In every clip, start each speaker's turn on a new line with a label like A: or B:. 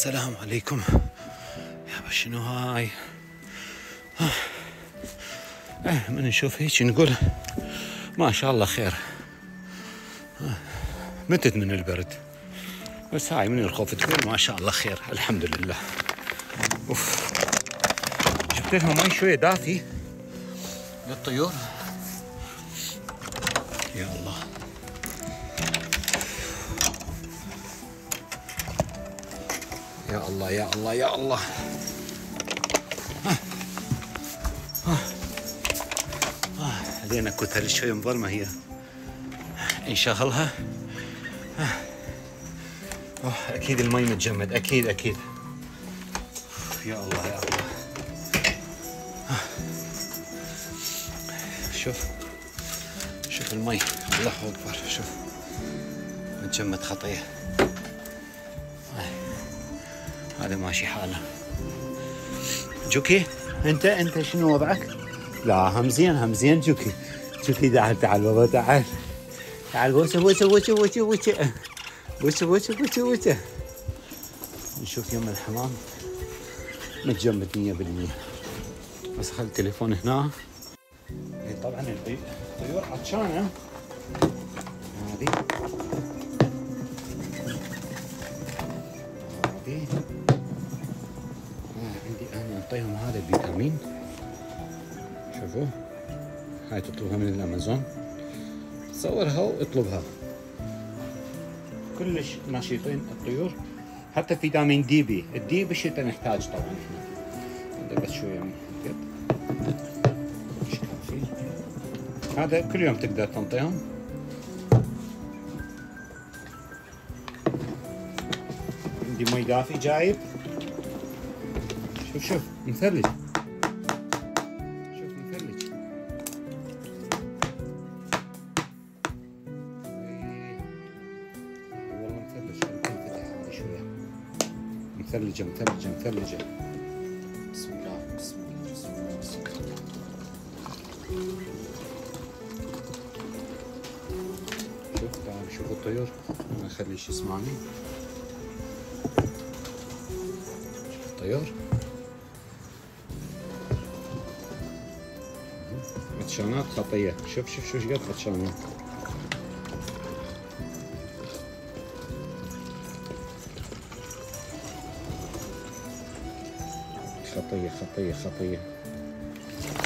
A: السلام عليكم. يابا شنو هاي؟ من نشوف هيك نقول ما شاء الله خير. متت من البرد، بس هاي من الخوف تقول ما شاء الله خير الحمد لله. اوف، جبت لهم مي شويه دافي للطيور. يا الله، يا الله يا الله يا الله. علينا اكو ثلج شوي مظلمه هي، نشغلها. اكيد المي متجمد، اكيد اكيد. يا الله يا الله. شوف المي، الله اكبر. شوف متجمد خطيه. هذا ماشي حاله. جوكي انت شنو وضعك؟ لا هم زين جوكي تعال بابا تعال بوسه. نشوف يم الحمام متجمد 100%، بس خلي التليفون هنا. طبعا الطيور عطشانه. هذه عندي انا اعطيهم هذا الفيتامين. شوفوا هاي تطلبها من الامازون، تصورها واطلبها. كلش نشيطين الطيور، حتى فيتامين دي بي. الدي بالشتاء نحتاج طبعا احنا. بس شويه من هذا كل يوم تقدر تنطيهم. عندي مي دافي جايب. شوف مثلج. مثلجة. بسم الله. شوف الطيور، ما اخليش يسمعني. شوف الطيور عطشانات خطية. شوف ايش قد عطشانات. خطية.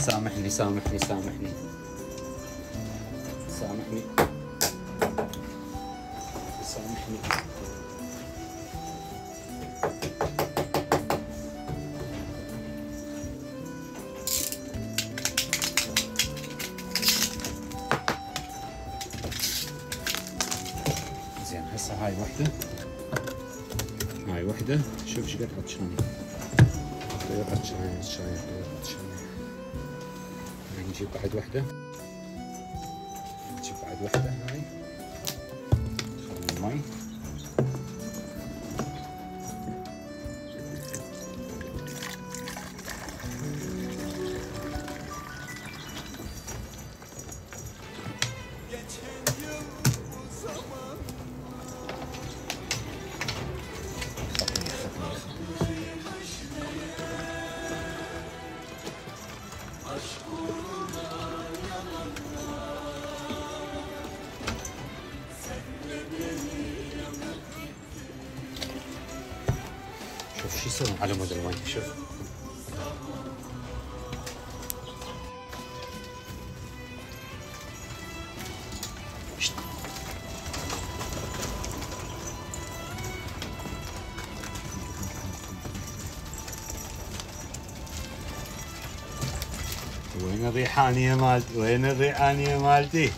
A: سامحني. زين هسه هاي وحدة. شوف ايش قد عطشانة. طيور عطشانة. نجيب بعد وحدة. هاي خلي المي. شوف شو يسوون على مود المي. شوف وين الريحانية مالتي؟